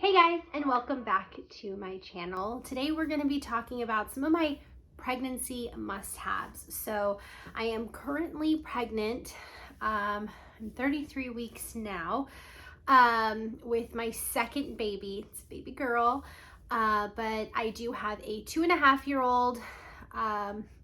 Hey guys, and welcome back to my channel. Today we're going to be talking about some of my pregnancy must-haves. So I am currently pregnant. I'm 33 weeks now with my second baby. It's a baby girl, but I do have a 2.5-year-old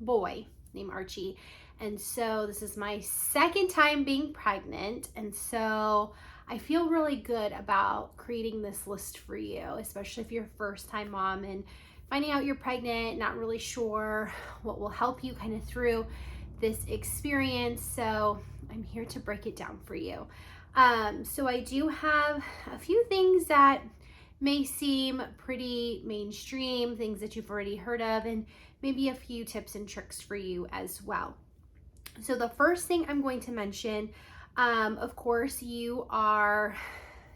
boy named Archie. And so this is my second time being pregnant. And so I feel really good about creating this list for you, especially if you're a first-time mom and finding out you're pregnant, not really sure what will help you kind of through this experience. So I'm here to break it down for you. So I do have a few things that may seem pretty mainstream, things that you've already heard of, and maybe a few tips and tricks for you as well. So the first thing I'm going to mention, of course, you are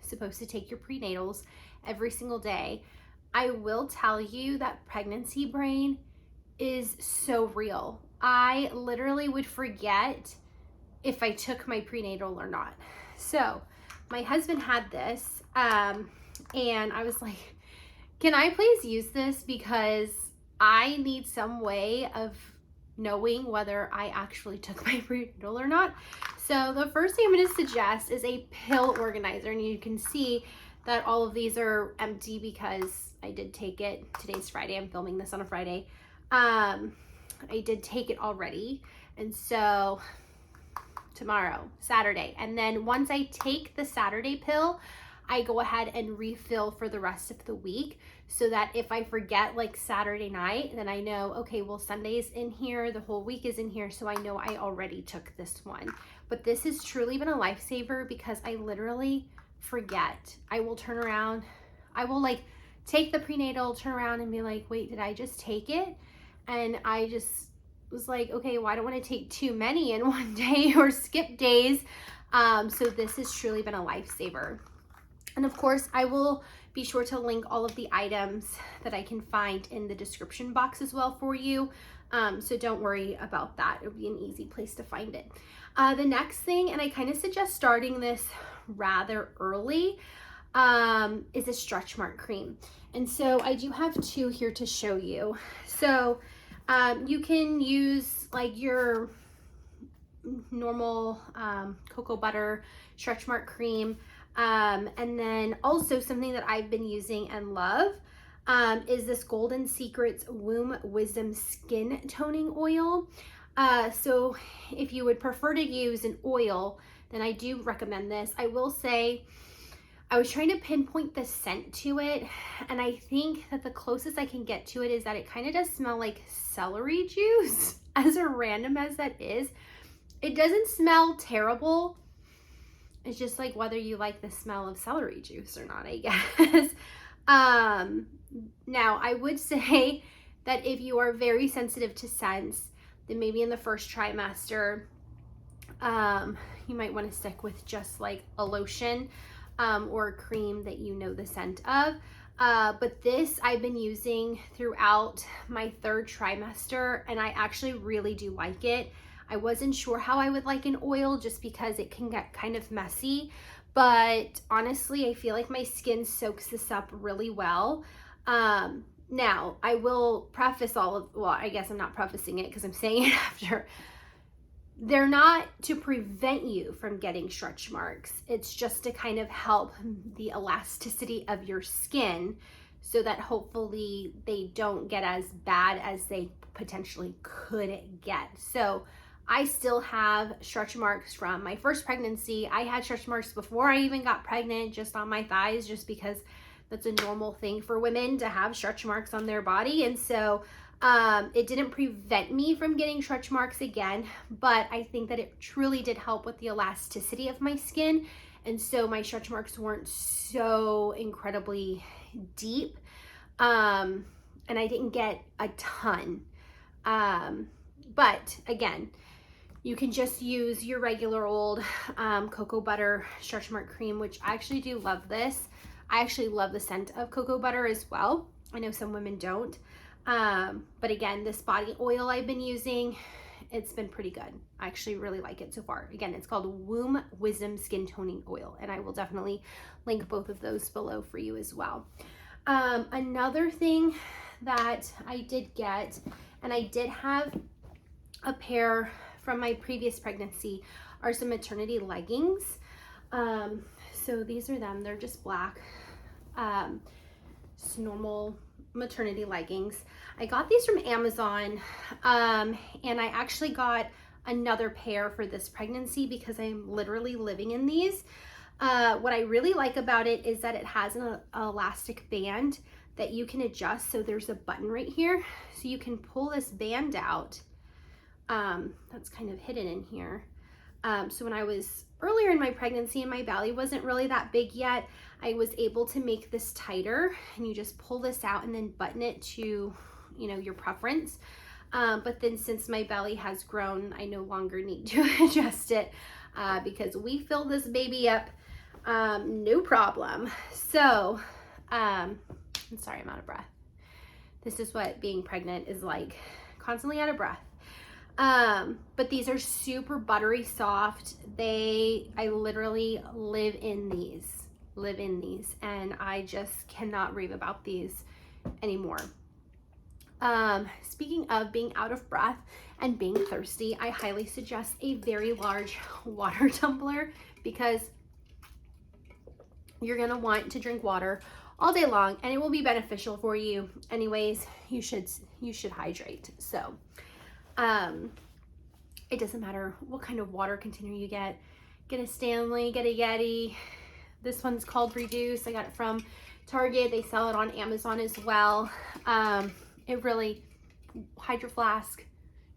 supposed to take your prenatals every single day. I will tell you that pregnancy brain is so real. I literally would forget if I took my prenatal or not. So my husband had this, and I was like, can I please use this? Because I need some way of knowing whether I actually took my prenatal or not. So the first thing I'm going to suggest is a pill organizer, and you can see that all of these are empty because I did take it. Today's Friday. I'm filming this on a Friday. I did take it already, and so tomorrow, Saturday, and then once I take the Saturday pill, I go ahead and refill for the rest of the week, so that if I forget like Saturday night, then I know, okay, well, Sunday's in here, the whole week is in here, so I know I already took this one. But this has truly been a lifesaver because I literally forget. I will turn around, I will like take the prenatal, turn around and be like, wait, did I just take it? And I just was like, okay, well, I don't want to take too many in one day or skip days. So this has truly been a lifesaver. And of course, I will be sure to link all of the items that I can find in the description box as well for you. So don't worry about that. It'll be an easy place to find it. The next thing, and I kind of suggest starting this rather early, is a stretch mark cream. And so I do have two here to show you. So you can use like your normal cocoa butter stretch mark cream. And then also something that I've been using and love is this Golden Secrets Womb Wisdom Skin Toning Oil. So if you would prefer to use an oil, then I do recommend this. I will say I was trying to pinpoint the scent to it, and I think that the closest I can get to it is that it kind of does smell like celery juice, as random as that is. It doesn't smell terrible. It's just like whether you like the smell of celery juice or not, I guess. Now, I would say that if you are very sensitive to scents, then maybe in the first trimester, you might want to stick with just like a lotion or a cream that you know the scent of. But this I've been using throughout my third trimester, and I actually really do like it. I wasn't sure how I would like an oil just because it can get kind of messy, but honestly, I feel like my skin soaks this up really well. Now, I will preface well, I guess I'm not prefacing it because I'm saying it after. They're not to prevent you from getting stretch marks. It's just to kind of help the elasticity of your skin so that hopefully they don't get as bad as they potentially could get. So I still have stretch marks from my first pregnancy. I had stretch marks before I even got pregnant, just on my thighs, just because that's a normal thing for women to have stretch marks on their body. And so it didn't prevent me from getting stretch marks again, but I think that it truly did help with the elasticity of my skin. And so my stretch marks weren't so incredibly deep. And I didn't get a ton. But again, you can just use your regular old cocoa butter stretch mark cream, which I actually do love this. I actually love the scent of cocoa butter as well. I know some women don't. But again, this body oil I've been using it's been pretty good. I actually really like it so far. Again, it's called Womb Wisdom Skin Toning Oil, and I will definitely link both of those below for you as well. Another thing that I did get, and I did have a pair from my previous pregnancy, are some maternity leggings. So these are them. They're just black, just normal maternity leggings. I got these from Amazon, and I actually got another pair for this pregnancy because I'm literally living in these. What I really like about it is that it has an elastic band that you can adjust. So there's a button right here, so you can pull this band out. That's kind of hidden in here. So when I was earlier in my pregnancy and my belly wasn't really that big yet, I was able to make this tighter, and you just pull this out and then button it to, you know, your preference. But then since my belly has grown, I no longer need to adjust it because we fill this baby up no problem. So I'm sorry, I'm out of breath. This is what being pregnant is like, constantly out of breath. But these are super buttery soft. I literally live in these, and I just cannot rave about these anymore. Speaking of being out of breath and being thirsty, I highly suggest a very large water tumbler because you're gonna want to drink water all day long, and it will be beneficial for you anyways. You should hydrate. So it doesn't matter what kind of water container you get a Stanley, get a Yeti. This one's called Reduce. I got it from Target. They sell it on Amazon as well. It really, Hydro Flask,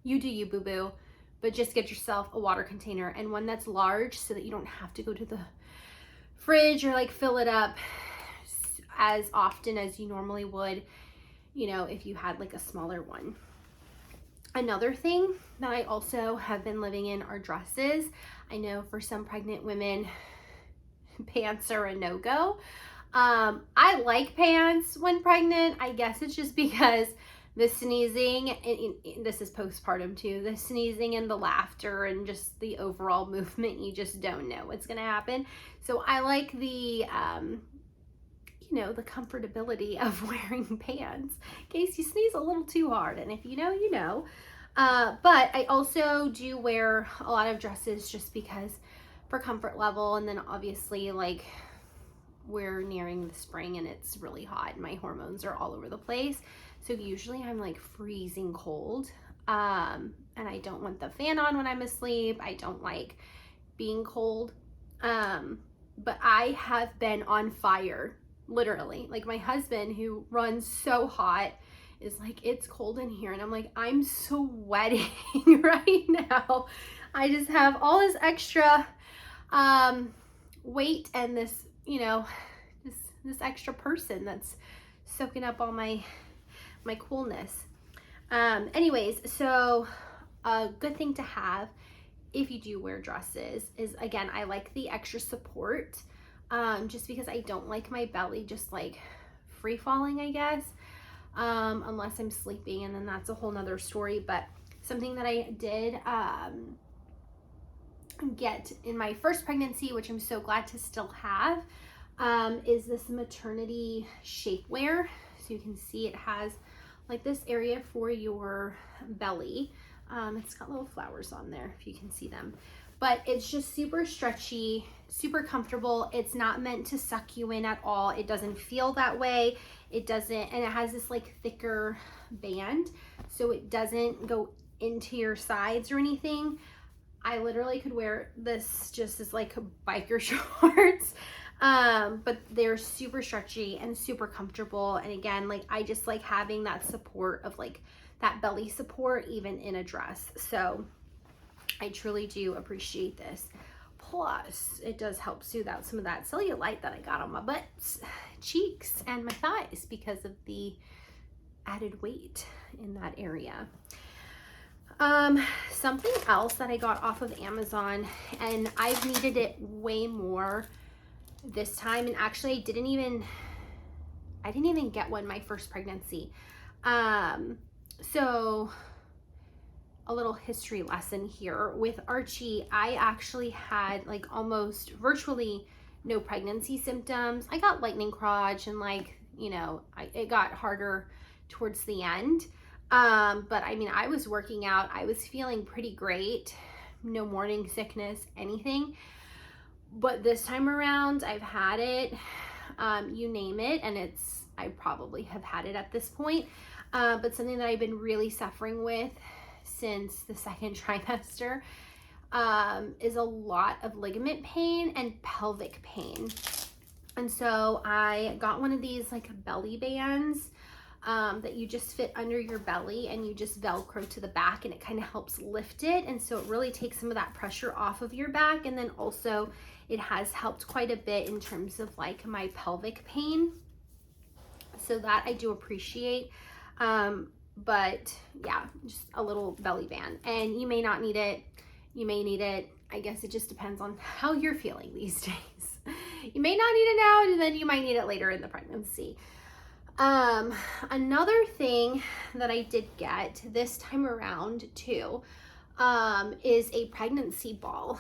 you do you, boo-boo, but just get yourself a water container, and one that's large so that you don't have to go to the fridge or like fill it up as often as you normally would, you know, if you had like a smaller one. Another thing that I also have been living in are dresses. I know for some pregnant women, pants are a no-go. I like pants when pregnant. I guess it's just because the sneezing, and this is postpartum too, the sneezing and the laughter and just the overall movement, you just don't know what's gonna happen. So I like the, you know, the comfortability of wearing pants in case you sneeze a little too hard. And if you know, you know. But I also do wear a lot of dresses just because for comfort level, and then obviously like we're nearing the spring and it's really hot and my hormones are all over the place. So usually I'm like freezing cold. And I don't want the fan on when I'm asleep. I don't like being cold. But I have been on fire, literally. Like my husband, who runs so hot, is like, it's cold in here. And I'm like, I'm sweating right now. I just have all this extra weight and this, you know, this extra person that's soaking up all my coolness. Anyways, so a good thing to have if you do wear dresses is, again, I like the extra support, just because I don't like my belly just like free falling, I guess, unless I'm sleeping, and then that's a whole nother story. But something that I did get in my first pregnancy, which I'm so glad to still have, is this maternity shapewear. So you can see it has like this area for your belly. It's got little flowers on there if you can see them, but it's just super stretchy, super comfortable. It's not meant to suck you in at all. It doesn't feel that way. It doesn't, and it has this like thicker band, so it doesn't go into your sides or anything. I literally could wear this just as like biker shorts, but they're super stretchy and super comfortable. And again, like I just like having that support of like that belly support even in a dress. So I truly do appreciate this. Plus, it does help soothe out some of that cellulite that I got on my butt, cheeks, and my thighs because of the added weight in that area. Something else that I got off of Amazon, and I've needed it way more this time, and actually I didn't even get one my first pregnancy. So a little history lesson here. With Archie, I actually had like almost virtually no pregnancy symptoms. I got lightning crotch and like, you know, it got harder towards the end. But I mean, I was working out, I was feeling pretty great, no morning sickness, anything. But this time around, I've had it, you name it, and I probably have had it at this point. But something that I've been really suffering with since the second trimester is a lot of ligament pain and pelvic pain. And so I got one of these like belly bands that you just fit under your belly, and you just Velcro to the back, and it kind of helps lift it. And so it really takes some of that pressure off of your back. And then also it has helped quite a bit in terms of like my pelvic pain. So that I do appreciate. But yeah, just a little belly band, and you may not need it. You may need it. I guess it just depends on how you're feeling these days. You may not need it now, and then you might need it later in the pregnancy. Another thing that I did get this time around too, is a pregnancy ball,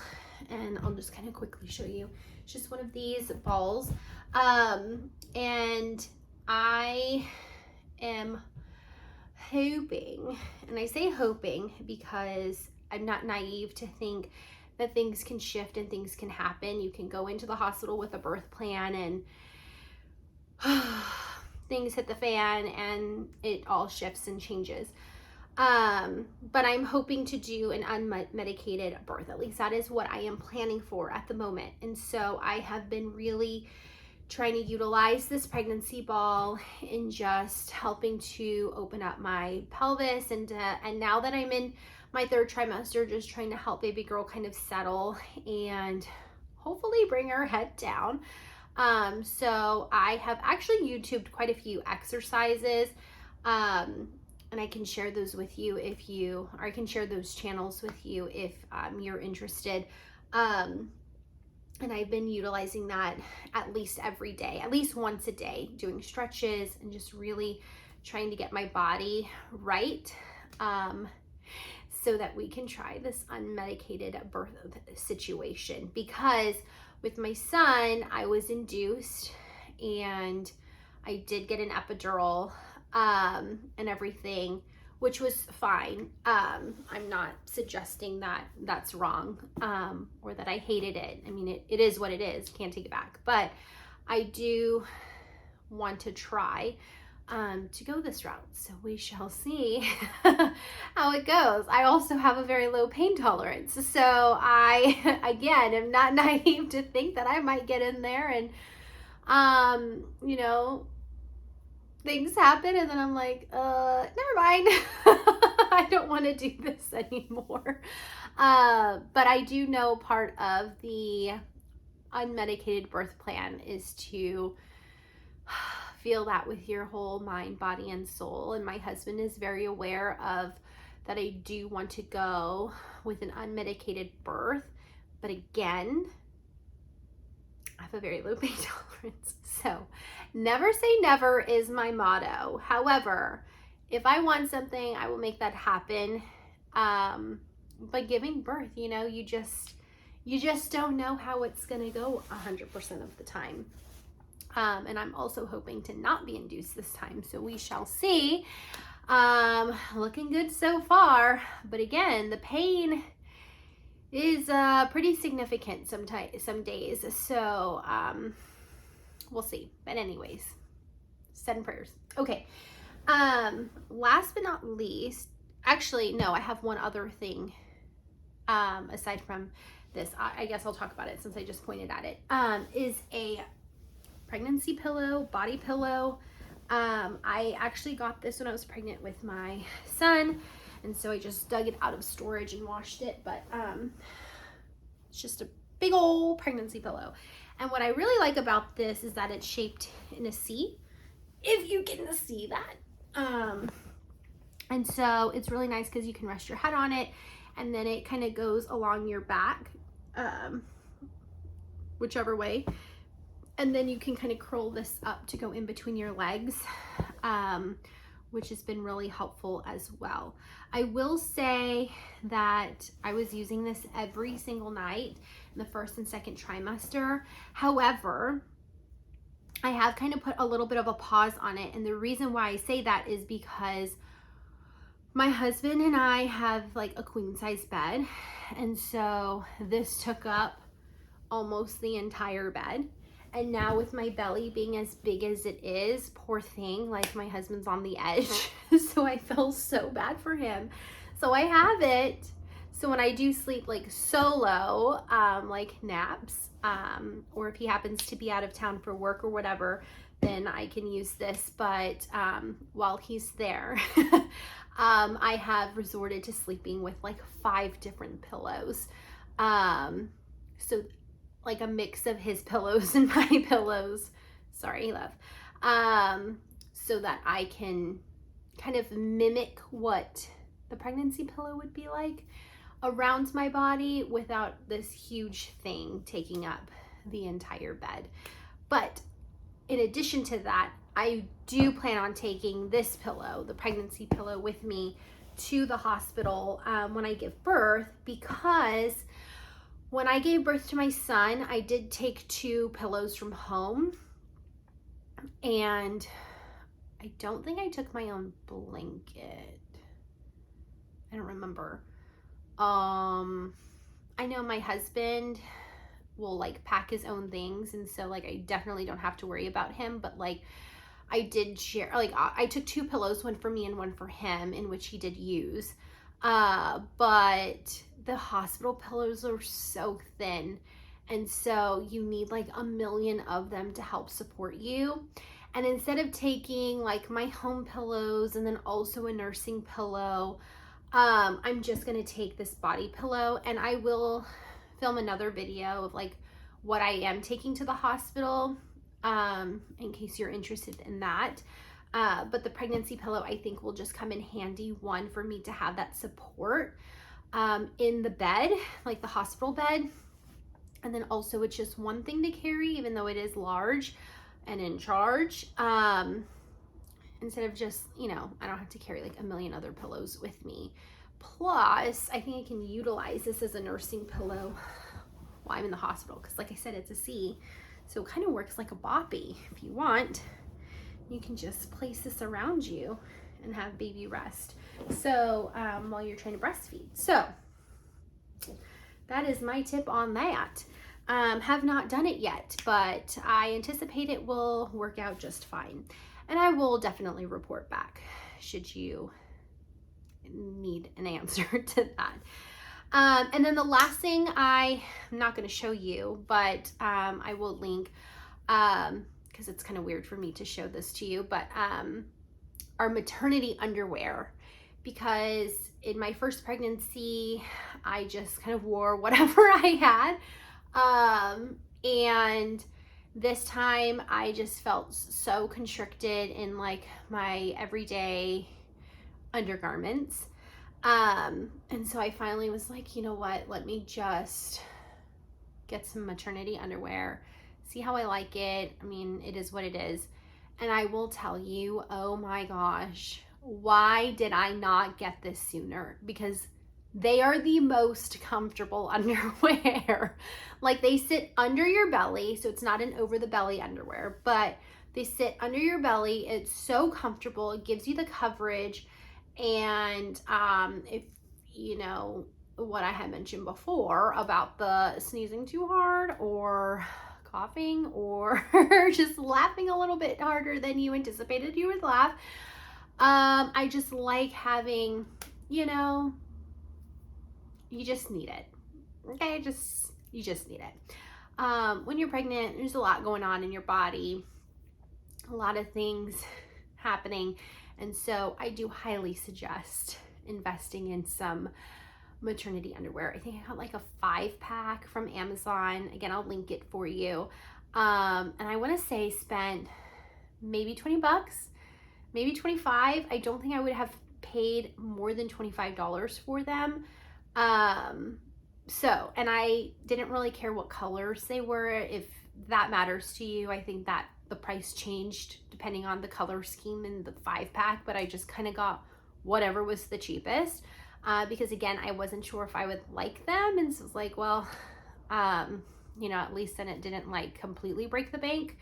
and I'll just kind of quickly show you. It's just one of these balls. And I am hoping, and I say hoping because I'm not naive to think that things can shift and things can happen. You can go into the hospital with a birth plan and things hit the fan and it all shifts and changes. But I'm hoping to do an unmedicated birth. At least that is what I am planning for at the moment. And so I have been really trying to utilize this pregnancy ball in just helping to open up my pelvis, and now that I'm in my third trimester, just trying to help baby girl kind of settle and hopefully bring her head down. So I have actually YouTubed quite a few exercises, and I can share those with you or I can share those channels with you if you're interested. And I've been utilizing that at least every day, at least once a day, doing stretches and just really trying to get my body right, so that we can try this unmedicated birth situation. Because with my son, I was induced and I did get an epidural and everything, which was fine. I'm not suggesting that that's wrong, or that I hated it. I mean, it is what it is, can't take it back. But I do want to try to go this route. So we shall see how it goes. I also have a very low pain tolerance. So I, again, am not naive to think that I might get in there and, you know, things happen and then I'm like, never mind. I don't want to do this anymore. But I do know part of the unmedicated birth plan is to feel that with your whole mind, body, and soul. And my husband is very aware of that. I do want to go with an unmedicated birth. But again, I have a very low pain tolerance. So never say never is my motto. However, if I want something, I will make that happen. But giving birth, you know, you just don't know how it's going to go 100% of the time. And I'm also hoping to not be induced this time. So we shall see. Looking good so far. But again, the pain is pretty significant some days. So we'll see. But anyways, send prayers. Okay. Last but not least, actually, no, I have one other thing aside from this. I guess I'll talk about it since I just pointed at it. Is a pregnancy pillow, body pillow. I actually got this when I was pregnant with my son, and so I just dug it out of storage and washed it. But it's just a big old pregnancy pillow. And what I really like about this is that it's shaped in a C, if you can see that. And so it's really nice because you can rest your head on it, and then it kind of goes along your back, whichever way. And then you can kind of curl this up to go in between your legs, which has been really helpful as well. I will say that I was using this every single night in the first and second trimester. However, I have kind of put a little bit of a pause on it. And the reason why I say that is because my husband and I have like a queen size bed. And so this took up almost the entire bed. And now with my belly being as big as it is, poor thing, like my husband's on the edge. So I feel so bad for him. So I have it. So when I do sleep like solo, like naps, or if he happens to be out of town for work or whatever, then I can use this. But while he's there, I have resorted to sleeping with like 5 different pillows. So like a mix of his pillows and my pillows. Sorry, love. So that I can kind of mimic what the pregnancy pillow would be like around my body without this huge thing taking up the entire bed. But in addition to that, I do plan on taking this pillow, the pregnancy pillow, with me to the hospital when I give birth, because when I gave birth to my son, I did take 2 pillows from home, and I don't think I took my own blanket. I don't remember. I know my husband will like pack his own things, and so like I definitely don't have to worry about him, but like I did share, like I took 2 pillows, one for me and one for him, in which he did use. But the hospital pillows are so thin, and so you need like a million of them to help support you. And instead of taking like my home pillows and then also a nursing pillow, I'm just gonna take this body pillow, and I will film another video of like what I am taking to the hospital, in case you're interested in that. But the pregnancy pillow I think will just come in handy, one, for me to have that support in the bed, like the hospital bed, and then also it's just one thing to carry, even though it is large and in charge, instead of just, you know, I don't have to carry like a million other pillows with me. Plus, I think I can utilize this as a nursing pillow while I'm in the hospital, because like I said, it's a C, so it kind of works like a boppy. If you want, you can just place this around you and have baby rest. So while you're trying to breastfeed. So that is my tip on that. Have not done it yet, but I anticipate it will work out just fine. And I will definitely report back should you need an answer to that. And then the last thing I'm not going to show you, but I will link, because it's kind of weird for me to show this to you, but our maternity underwear, because in my first pregnancy, I just kind of wore whatever I had. And this time I just felt so constricted in like my everyday undergarments. And so I finally was like, you know what, let me just get some maternity underwear, see how I like it. I mean, it is what it is. And I will tell you, oh my gosh, why did I not get this sooner? Because they are the most comfortable underwear. Like, they sit under your belly, so it's not an over the belly underwear, but they sit under your belly. It's so comfortable. It gives you the coverage. And if you know what I had mentioned before about the sneezing too hard or coughing or just laughing a little bit harder than you anticipated you would laugh, I just like having, you know, you just need it. Okay, you just need it. When you're pregnant, there's a lot going on in your body, a lot of things happening, and so I do highly suggest investing in some maternity underwear. I think I got like a 5-pack from Amazon. Again, I'll link it for you. And I want to say spent maybe 20 bucks, maybe 25. I don't think I would have paid more than $25 for them. So, and I didn't really care what colors they were. If that matters to you, I think that the price changed depending on the color scheme in the 5-pack, but I just kind of got whatever was the cheapest because again, I wasn't sure if I would like them, and so it was like, well, you know, at least then it didn't like completely break the bank.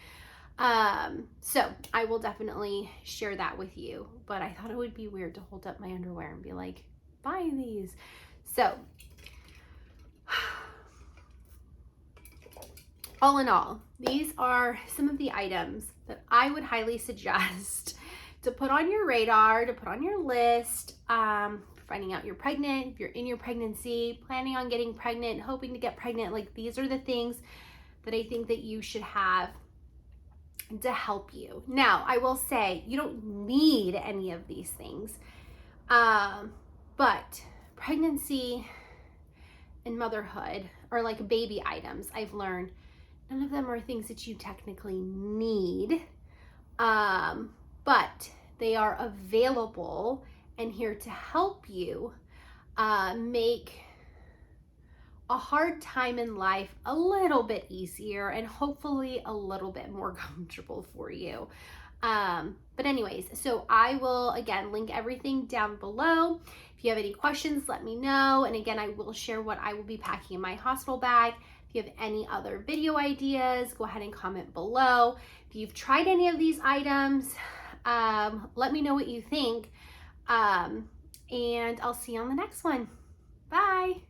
So I will definitely share that with you, but I thought it would be weird to hold up my underwear and be like, buy these. So all in all, these are some of the items that I would highly suggest to put on your radar, to put on your list, finding out you're pregnant, if you're in your pregnancy, planning on getting pregnant, hoping to get pregnant. Like, these are the things that I think that you should have to help you. Now, I will say you don't need any of these things, but pregnancy and motherhood are like baby items. I've learned none of them are things that you technically need, but they are available and here to help you make a hard time in life a little bit easier and hopefully a little bit more comfortable for you. But anyways, so I will again link everything down below. If you have any questions, let me know. And again, I will share what I will be packing in my hospital bag. If you have any other video ideas, go ahead and comment below. If you've tried any of these items, let me know what you think. And I'll see you on the next one. Bye.